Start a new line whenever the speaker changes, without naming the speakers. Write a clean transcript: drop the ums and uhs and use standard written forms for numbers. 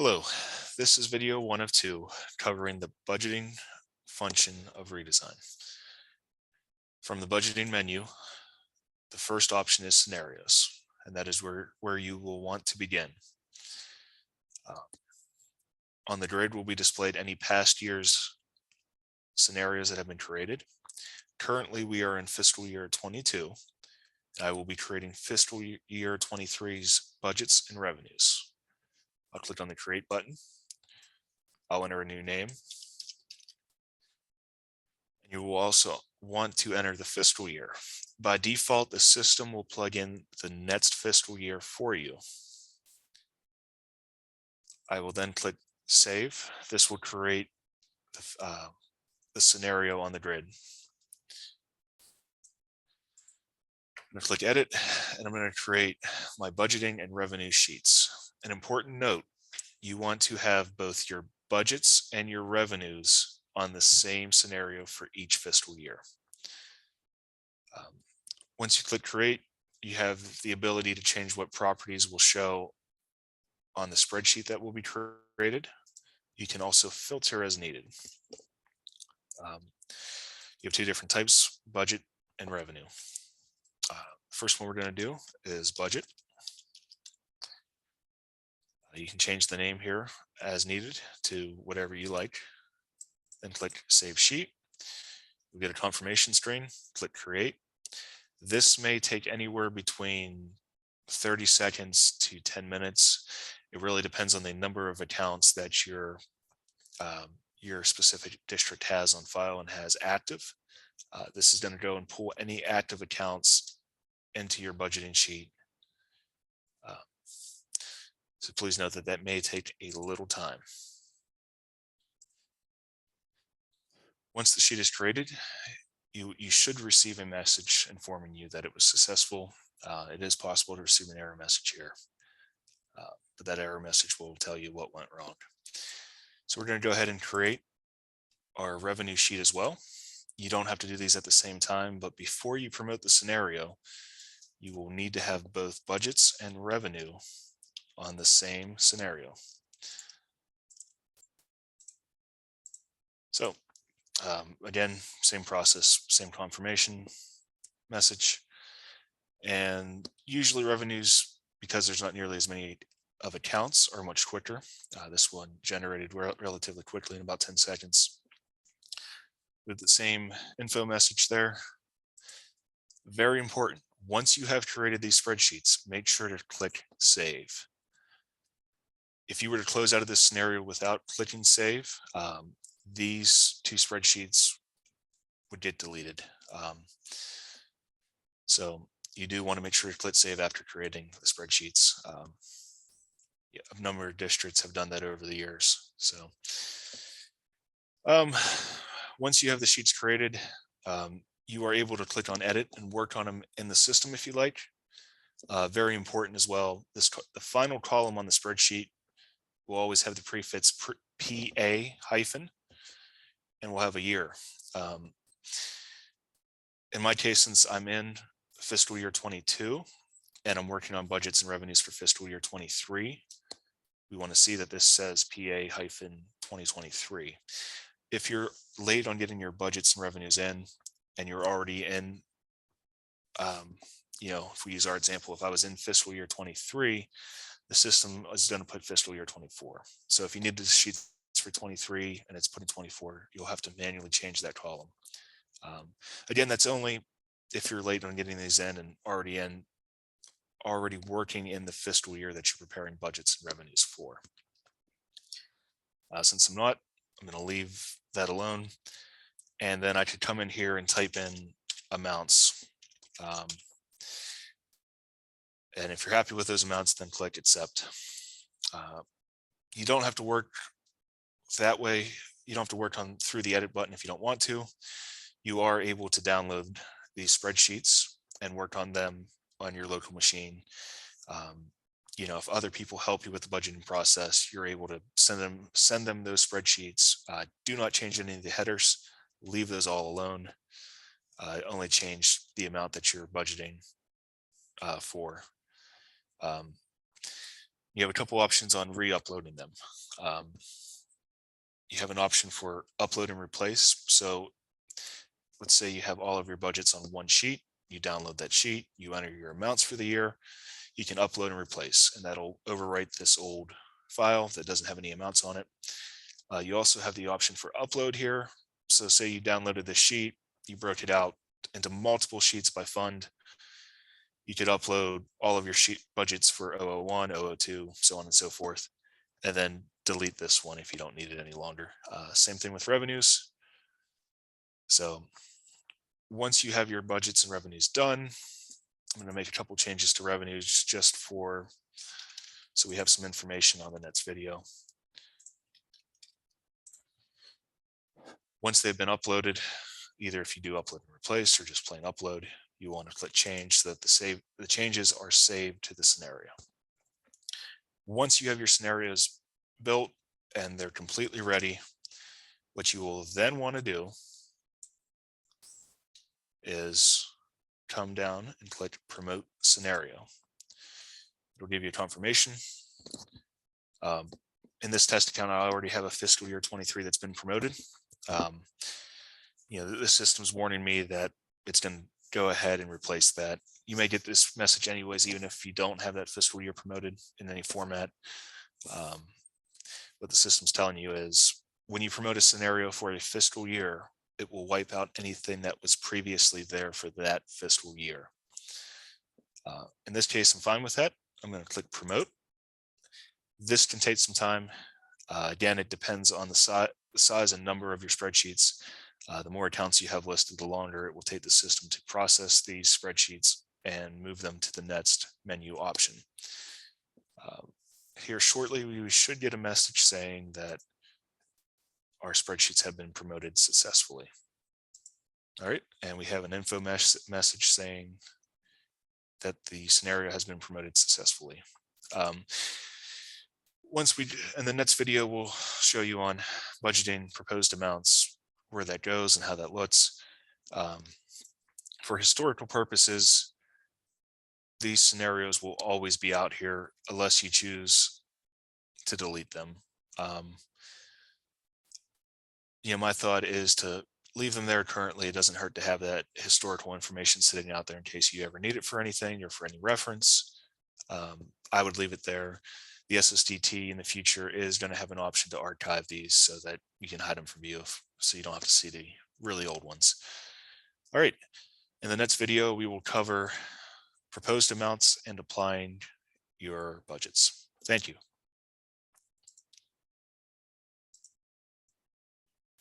Hello, this is video 1 of 2 covering the budgeting function of redesign. From the budgeting menu, the first option is scenarios, and that is where you will want to begin. Uh, on the grid will be displayed any past year's scenarios that have been created. Currently, we are in fiscal year 22. I will be creating fiscal year 23's budgets and revenues. I'll click on the create button. I'll enter a new name. You will also want to enter the fiscal year. By default, the system will plug in the next fiscal year for you. I will then click save. This will create the scenario on the grid. I'm going to click edit and I'm going to create my budgeting and revenue sheets. An important note, you want to have both your budgets and your revenues on the same scenario for each fiscal year. Once you click create, you have the ability to change what properties will show on the spreadsheet that will be created. You can also filter as needed. You have two different types, budget and revenue. First one we're going to do is budget. You can change the name here as needed to whatever you like. Then click Save Sheet. You'll get a confirmation screen. Click Create. This may take anywhere between 30 seconds to 10 minutes. It really depends on the number of accounts that your specific district has on file and has active. This is going to go and pull any active accounts into your budgeting sheet. So please note that that may take a little time. Once the sheet is created, you should receive a message informing you that it was successful. It is possible to receive an error message here, but that error message will tell you what went wrong. So we're going to go ahead and create our revenue sheet as well. You don't have to do these at the same time, but before you promote the scenario, you will need to have both budgets and revenue on the same scenario. So again, same process, same confirmation message. And usually revenues, because there's not nearly as many of accounts, are much quicker. This one generated relatively quickly in about 10 seconds. With the same info message there. Very important. Once you have created these spreadsheets, make sure to click save. If you were to close out of this scenario without clicking save, these two spreadsheets would get deleted. So you do want to make sure to click save after creating the spreadsheets. A number of districts have done that over the years. So once you have the sheets created, you are able to click on edit and work on them in the system if you like. Very important as well, the final column on the spreadsheet will always have the prefix PA hyphen, and we'll have a year. In my case, since I'm in fiscal year 22 and I'm working on budgets and revenues for fiscal year 23, we want to see that this says PA hyphen 2023. If you're late on getting your budgets and revenues in and you're already in, if we use our example, if I was in fiscal year 23, the system is going to put fiscal year 24. So if you need the sheets for 23 and it's put in 24, you'll have to manually change that column. Again, that's only if you're late on getting these in and already working in the fiscal year that you're preparing budgets and revenues for. Since I'm not, I'm going to leave that alone. And then I could come in here and type in amounts. And if you're happy with those amounts, then click accept. You don't have to work that way. You don't have to work through the edit button if you don't want to. You are able to download these spreadsheets and work on them on your local machine. If other people help you with the budgeting process, you're able to send them those spreadsheets. Do not change any of the headers. Leave those all alone. Only change the amount that you're budgeting for. You have a couple options on re-uploading them. Um, you have an option for upload and replace. So let's say you have all of your budgets on one sheet. You download that sheet, you enter your amounts for the year, you can upload and replace, and that'll overwrite this old file that doesn't have any amounts on it. You also have the option for upload here. So say you downloaded this sheet, you broke it out into multiple sheets by fund. You could upload all of your sheet budgets for 001, 002, so on and so forth, and then delete this one if you don't need it any longer. Same thing with revenues. So once you have your budgets and revenues done, I'm going to make a couple changes to revenues just so we have some information on the next video. Once they've been uploaded, either if you do upload and replace or just plain upload, you want to click change so that the changes are saved to the scenario. Once you have your scenarios built and they're completely ready, what you will then want to do is come down and click promote scenario. It'll give you a confirmation. In this test account, I already have a fiscal year 23 that's been promoted. The system's warning me that it's going to go ahead and replace that. You may get this message anyways, even if you don't have that fiscal year promoted in any format. What the system's telling you is when you promote a scenario for a fiscal year, it will wipe out anything that was previously there for that fiscal year. In this case, I'm fine with that. I'm going to click promote. This can take some time. Again, it depends on the size and number of your spreadsheets. The more accounts you have listed, the longer it will take the system to process these spreadsheets and move them to the next menu option. Here shortly, we should get a message saying that our spreadsheets have been promoted successfully. All right, and we have an info message saying that the scenario has been promoted successfully. In the next video, we'll show you on budgeting proposed amounts, where that goes and how that looks. For historical purposes, these scenarios will always be out here unless you choose to delete them. My thought is to leave them there currently. It doesn't hurt to have that historical information sitting out there in case you ever need it for anything or for any reference. I would leave it there. The SSDT in the future is going to have an option to archive these so that you can hide them from view, so you don't have to see the really old ones. All right, in the next video, we will cover proposed amounts and applying your budgets. Thank you.